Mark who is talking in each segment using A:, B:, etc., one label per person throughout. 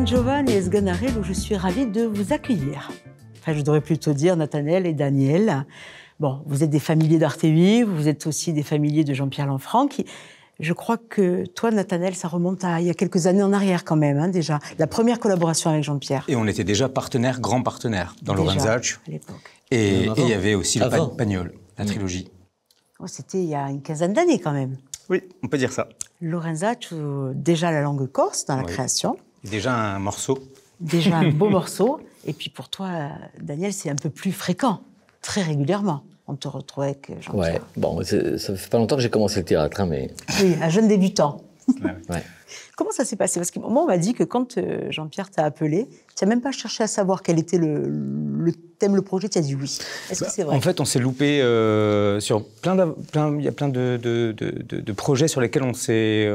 A: Don Giovanni et Sganarelle où je suis ravie de vous accueillir. Enfin, je devrais plutôt dire Nathanaël et Daniel. Bon, vous êtes des familiers d'Artémis, vous êtes aussi des familiers de Jean-Pierre Lanfranc. Je crois que toi, Nathanaël, ça remonte à il y a quelques années en arrière quand même, hein, déjà. La première collaboration avec Jean-Pierre.
B: Et on était déjà grands partenaires dans Lorenzaccio.
A: À l'époque.
B: Et il y avait aussi le Pagnol, la trilogie.
A: Oh, c'était il y a une quinzaine d'années quand même.
B: Oui, on peut dire ça.
A: Lorenzaccio, déjà la langue corse dans la création.
B: Déjà un morceau.
A: Déjà un beau morceau. Et puis pour toi, Daniel, c'est un peu plus fréquent, très régulièrement. On te retrouve avec Jean-Pierre.
C: Ouais, bon, ça fait pas longtemps que j'ai commencé le théâtre, hein, mais...
A: Oui, un jeune débutant.
C: Ouais.
A: Comment ça s'est passé? Parce que moi, on m'a dit que quand Jean-Pierre t'a appelé, tu n'as même pas cherché à savoir quel était le thème, le projet, tu as dit oui. Est-ce que c'est vrai?
B: En fait, on s'est loupé sur il y a plein de projets sur lesquels on s'est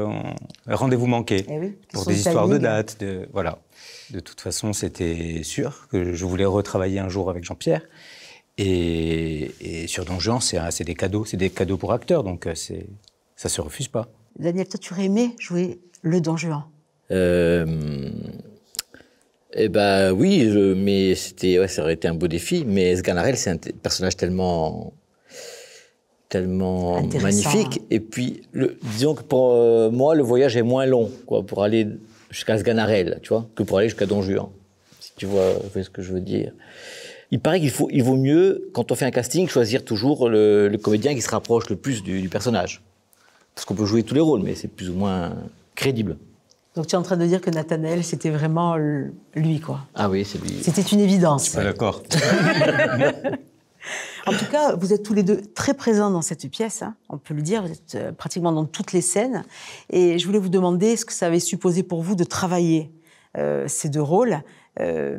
B: rendez-vous manqué.
A: Eh oui,
B: pour des histoires de dates, voilà. De toute façon, c'était sûr que je voulais retravailler un jour avec Jean-Pierre. Et sur Don Juan, c'est des cadeaux pour acteurs, donc ça se refuse pas.
A: Daniel, toi, tu aurais aimé jouer le Don Juan?
C: Eh ben oui, mais ça aurait été un beau défi. Mais Sganarelle, c'est un personnage tellement magnifique. Et puis, disons que pour moi, le voyage est moins long, quoi, pour aller jusqu'à Sganarelle, tu vois, que pour aller jusqu'à Don Juan. Si tu vois ce que je veux dire. Il paraît il vaut mieux, quand on fait un casting, choisir toujours le comédien qui se rapproche le plus du personnage. Parce qu'on peut jouer tous les rôles, mais c'est plus ou moins crédible.
A: Donc tu es en train de dire que Nathanaël, c'était vraiment lui, quoi.
C: Ah oui, c'est lui.
A: C'était une évidence.
B: Je suis pas d'accord.
A: En tout cas, vous êtes tous les deux très présents dans cette pièce, hein, on peut le dire, vous êtes pratiquement dans toutes les scènes. Et je voulais vous demander ce que ça avait supposé pour vous de travailler ces deux rôles. Je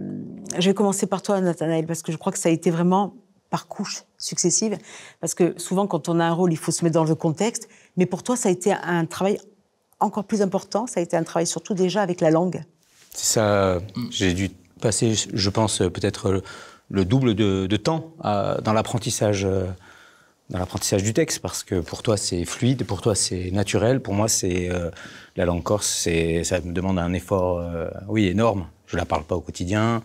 A: vais commencer par toi, Nathanaël, parce que je crois que ça a été vraiment par couches successives. Parce que souvent, quand on a un rôle, il faut se mettre dans le contexte. Mais pour toi, ça a été un travail encore plus important. Ça a été un travail surtout déjà avec la langue.
B: C'est ça. J'ai dû passer, je pense, peut-être le double de temps dans l'apprentissage du texte. Parce que pour toi, c'est fluide, pour toi, c'est naturel. Pour moi, c'est la langue corse, ça me demande un effort, énorme. Je la parle pas au quotidien.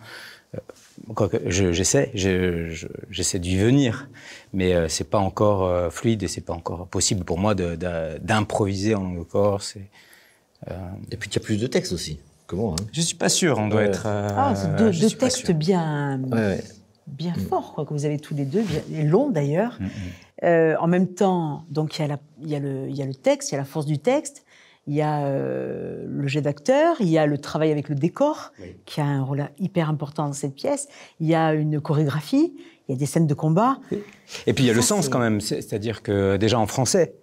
B: J'essaie d'y venir, mais c'est pas encore fluide et c'est pas encore possible pour moi d'improviser en langue corse.
C: Et puis il y a plus de textes aussi. Comment, hein?
B: Je suis pas sûr, on doit être.
A: C'est deux textes bien forts, quoi, que vous avez tous les deux, bien longs d'ailleurs. En même temps, donc il y a le texte, il y a la force du texte. Il y a le jet d'acteur, il y a le travail avec le décor, qui a un rôle hyper important dans cette pièce. Il y a une chorégraphie, il y a des scènes de combat.
B: Et puis il y a le sens quand même, c'est-à-dire que déjà en français,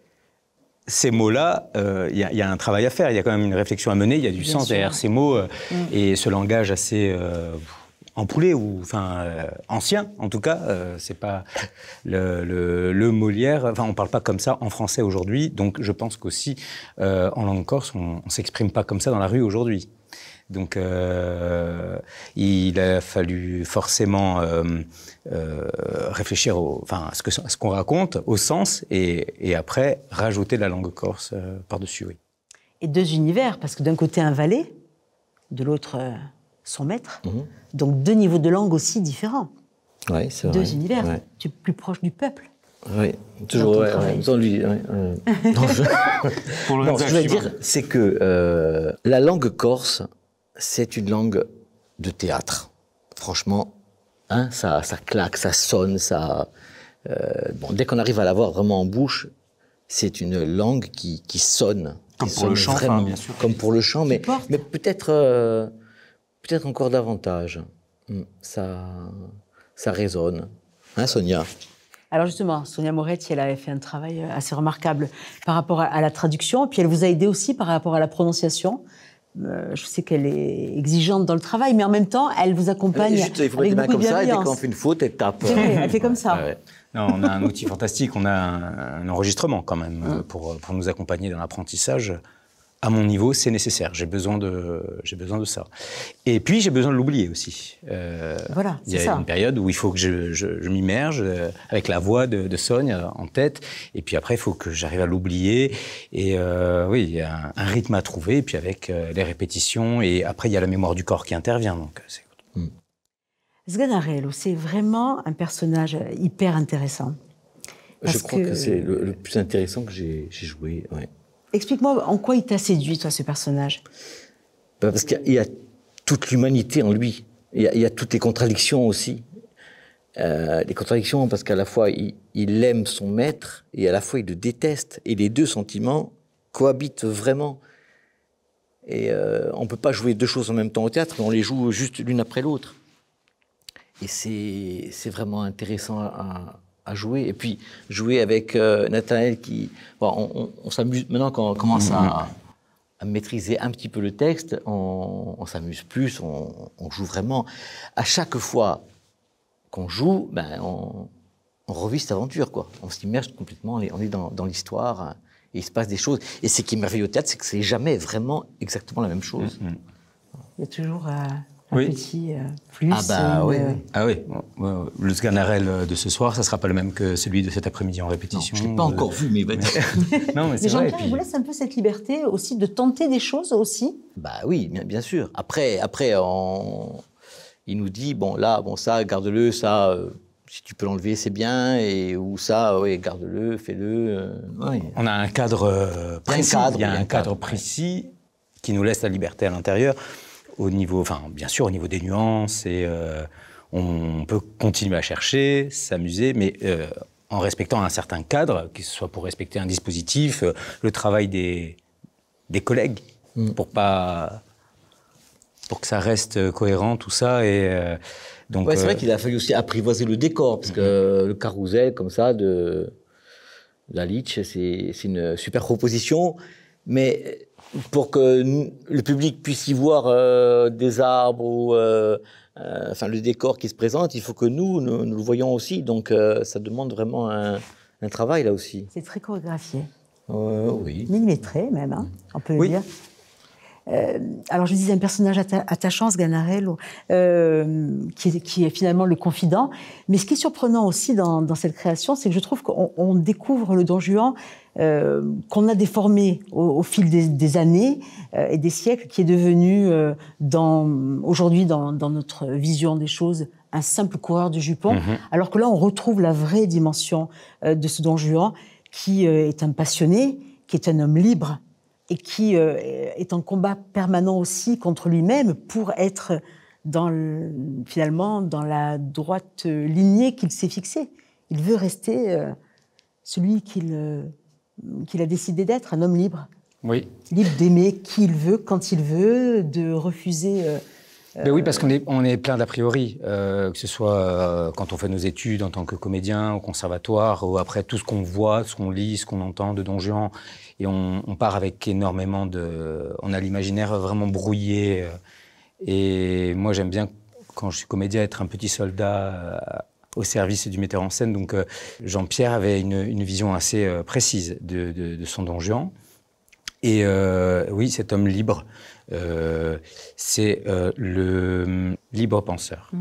B: ces mots-là, il y a un travail à faire, il y a quand même une réflexion à mener, il y a du sens derrière ces mots, et ce langage assez empoulé, ou ancien en tout cas, c'est pas le Molière, enfin on parle pas comme ça en français aujourd'hui, donc je pense qu'aussi en langue corse on s'exprime pas comme ça dans la rue aujourd'hui. Donc il a fallu forcément réfléchir à ce qu'on raconte, au sens, et après rajouter la langue corse par-dessus, oui.
A: Et deux univers, parce que d'un côté un valet, de l'autre son maître, donc deux niveaux de langue aussi différents.
C: Oui, c'est vrai.
A: Deux univers, tu es plus proche du peuple.
C: Oui, toujours, sans lui. Ce que je veux dire, c'est que la langue corse, c'est une langue de théâtre. Franchement, hein, ça claque, ça sonne, dès qu'on arrive à l'avoir vraiment en bouche, c'est une langue qui sonne.
B: Comme pour le chant,
C: vraiment,
B: bien sûr.
C: Comme pour le chant, mais peut-être encore davantage. Ça résonne. Hein, Sonia?
A: Alors justement, Sonia Moretti, elle avait fait un travail assez remarquable par rapport à la traduction, puis elle vous a aidé aussi par rapport à la prononciation. Je sais qu'elle est exigeante dans le travail, mais en même temps, elle vous accompagne
C: il faut mettre
A: avec
C: les mains
A: beaucoup de
C: comme ça, et dès
A: bienveillance.
C: qu'on fait une faute, elle tape.
A: C'est vrai, elle fait comme ça.
B: Non, on a un outil fantastique, on a un enregistrement quand même pour nous accompagner dans l'apprentissage. à mon niveau, c'est nécessaire. J'ai besoin de ça. Et puis, j'ai besoin de l'oublier aussi.
A: Voilà, c'est ça.
B: Il y a une période où il faut que je m'immerge avec la voix de Sogne en tête. Et puis après, il faut que j'arrive à l'oublier. Et oui, il y a un rythme à trouver. Et puis avec les répétitions. Et après, il y a la mémoire du corps qui intervient. Donc, c'est...
A: Sganarello, c'est vraiment un personnage hyper intéressant.
C: Je crois que c'est le plus intéressant que j'ai joué, ouais.
A: Explique-moi, en quoi il t'a séduit, toi, ce personnage?
C: Parce qu'il y a toute l'humanité en lui. Il y a toutes les contradictions aussi. Les contradictions parce qu'à la fois, il aime son maître et à la fois, il le déteste. Et les deux sentiments cohabitent vraiment. Et on ne peut pas jouer deux choses en même temps au théâtre, mais on les joue juste l'une après l'autre. Et c'est vraiment intéressant à jouer. Et puis, jouer avec Nathanaël qui... Bon, on s'amuse... Maintenant, quand on commence à maîtriser un petit peu le texte, on s'amuse plus, on joue vraiment. À chaque fois qu'on joue, ben, on revit cette aventure, quoi. On s'immerge complètement, on est dans l'histoire, et il se passe des choses. Et ce qui est merveilleux au théâtre, c'est que c'est jamais vraiment exactement la même chose.
A: Il y a toujours...
B: Oui.
A: petit plus.
B: Ah bah oui. Ah oui. Le Sganarelle de ce soir, ça sera pas le même que celui de cet après-midi en répétition.
C: Non, je l'ai pas encore vu, mais
A: non, mais c'est vrai. Jean-Pierre, il vous laisse un peu cette liberté aussi de tenter des choses aussi.
C: Bah oui, bien sûr. Après, il nous dit bon là, bon ça, garde-le, ça. Si tu peux l'enlever, c'est bien, ou ça, oui, garde-le, fais-le. Oui.
B: On a un cadre précis. Il y a un cadre précis qui nous laisse la liberté à l'intérieur. Au niveau, enfin, bien sûr, au niveau des nuances, et on peut continuer à chercher, s'amuser, mais en respectant un certain cadre, que ce soit pour respecter un dispositif, le travail des collègues, pour que ça reste cohérent, tout ça. Et donc,
C: ouais, c'est vrai qu'il a fallu aussi apprivoiser le décor, parce que le carrousel, comme ça, de la Litch, c'est une super proposition, mais pour que le public puisse y voir des arbres ou enfin, le décor qui se présente, il faut que nous le voyons aussi. Donc, ça demande vraiment un travail, là aussi.
A: C'est très chorégraphié.
C: Oui.
A: Millimétré, même, hein, on peut le dire. Alors, je disais un personnage attachant, Sganarello, qui est finalement le confident. Mais ce qui est surprenant aussi dans cette création, c'est que je trouve qu'on découvre le Don Juan qu'on a déformé au fil des années et des siècles, qui est devenu aujourd'hui dans notre vision des choses un simple coureur de jupons, alors que là on retrouve la vraie dimension de ce Don Juan, qui est un passionné, qui est un homme libre et qui est en combat permanent aussi contre lui-même pour être finalement dans la droite lignée qu'il s'est fixée. Il veut rester celui qu'il a décidé d'être, un homme libre.
B: Oui.
A: Libre d'aimer qui il veut, quand il veut, de refuser...
B: Ben oui, parce qu'on est plein d'a priori, que ce soit quand on fait nos études en tant que comédien au conservatoire, ou après tout ce qu'on voit, ce qu'on lit, ce qu'on entend de Don Juan, et on part avec énormément on a l'imaginaire vraiment brouillé, et moi j'aime bien, quand je suis comédien, être un petit soldat au service du metteur en scène, donc Jean-Pierre avait une vision assez précise de son Don Juan, et oui, cet homme libre, c'est le libre penseur.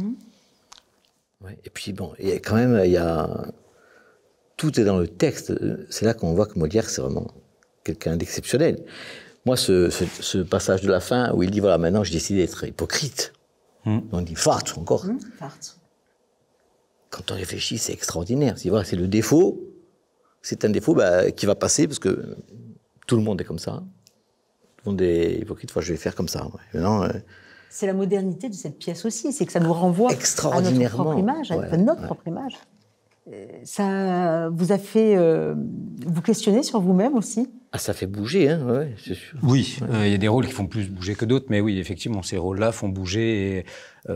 C: Ouais, et puis bon, il y a quand même, tout est dans le texte. C'est là qu'on voit que Molière, c'est vraiment quelqu'un d'exceptionnel. Moi, ce passage de la fin où il dit voilà, maintenant j'ai décidé d'être hypocrite. On dit farce encore.
A: Farce.
C: Quand on réfléchit, c'est extraordinaire. Voilà, c'est le défaut. C'est un défaut qui va passer parce que tout le monde est comme ça. Tout le monde est hypocrite, je vais faire comme ça. Maintenant,
A: c'est la modernité de cette pièce aussi, c'est que ça nous renvoie à notre propre image, à notre propre image. Ça vous a fait vous questionner sur vous-même aussi?
C: Ah, ça fait bouger, hein, ouais, c'est sûr.
B: Oui, il y a des rôles qui font plus bouger que d'autres, mais oui, effectivement, ces rôles-là font bouger. Et,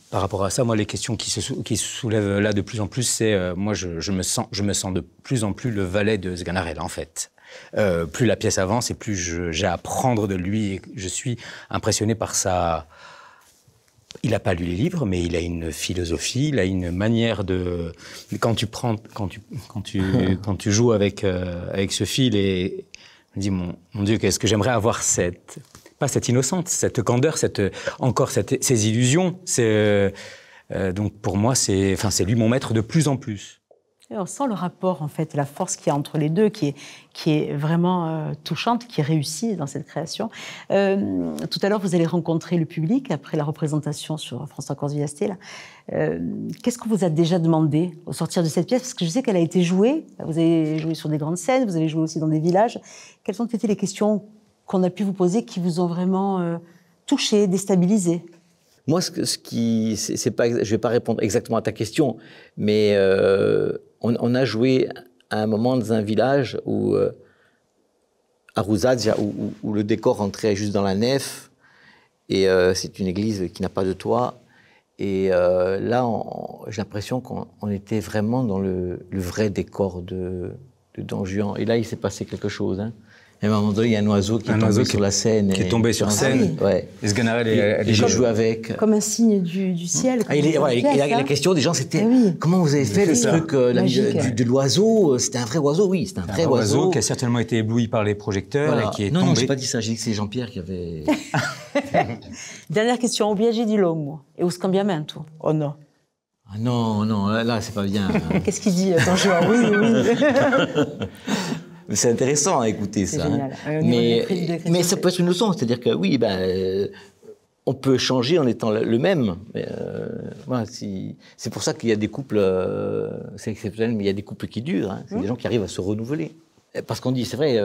B: par rapport à ça, moi, les questions qui se soulèvent là de plus en plus, c'est moi, je me sens de plus en plus le valet de Sganarelle, en fait. Plus la pièce avance et plus j'ai à apprendre de lui. Et je suis impressionné par sa... Il n'a pas lu les livres, mais il a une philosophie, il a une manière de... Quand tu joues avec ce fil, et Je me dis, mon Dieu, qu'est-ce que j'aimerais avoir pas cette innocence, cette candeur, ces illusions. Donc pour moi, c'est lui mon maître de plus en plus.
A: Et on sent le rapport, en fait, la force qu'il y a entre les deux, qui est vraiment touchante, qui réussit dans cette création. Tout à l'heure, vous allez rencontrer le public après la représentation sur François Corziliasté. Qu'est-ce qu'on vous a déjà demandé au sortir de cette pièce? Parce que je sais qu'elle a été jouée. Vous avez joué sur des grandes scènes, vous avez joué aussi dans des villages. Quelles ont été les questions qu'on a pu vous poser qui vous ont vraiment touché, déstabilisé?
C: Moi, c'est pas, je ne vais pas répondre exactement à ta question, mais on a joué à un moment dans un village à Rouzadzia, où le décor rentrait juste dans la nef, et c'est une église qui n'a pas de toit. Et là, j'ai l'impression qu'on était vraiment dans le vrai décor de Don Juan. Et là, il s'est passé quelque chose. Hein. Et à un moment donné, il y a un oiseau qui est tombé sur la scène.
B: Qui est tombé sur scène.
C: Ah, oui. Ouais.
B: Et Sganarelle, elle
C: j'ai joué avec.
A: Comme un signe du ciel.
C: La question des gens, c'était comment vous avez fait le truc de l'oiseau? C'était un vrai oiseau, oui. C'était un vrai oiseau
B: qui a certainement été ébloui par les projecteurs et qui est tombé.
C: Non, j'ai pas dit ça. J'ai dit que c'est Jean-Pierre qui avait.
A: Dernière question. O viaggio di l'uomo e o scambiamento? Oh non.
C: Ah non, là, c'est pas bien.
A: Qu'est-ce qu'il dit? Attends, oui.
C: C'est intéressant à écouter ça.
A: Génial.
C: Hein. Mais ça peut être une leçon, c'est-à-dire que oui, on peut changer en étant le même. Voilà, c'est pour ça qu'il y a des couples, c'est exceptionnel, mais il y a des couples qui durent. Hein. C'est des gens qui arrivent à se renouveler. Parce qu'on dit, c'est vrai,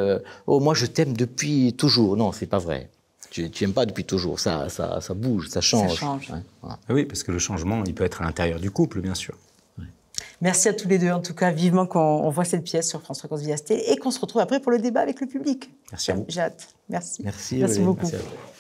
C: oh moi je t'aime depuis toujours. Non, c'est pas vrai. Tu n'aimes pas depuis toujours. Ça bouge, ça change.
A: Ça change.
C: Hein. Voilà.
B: Oui, parce que le changement, il peut être à l'intérieur du couple, bien sûr.
A: Merci à tous les deux. En tout cas, vivement qu'on voit cette pièce sur François Corziliasté et qu'on se retrouve après pour le débat avec le public.
B: Merci à vous.
A: J'ai hâte. Merci.
C: Merci
A: Merci beaucoup.
C: Merci à vous.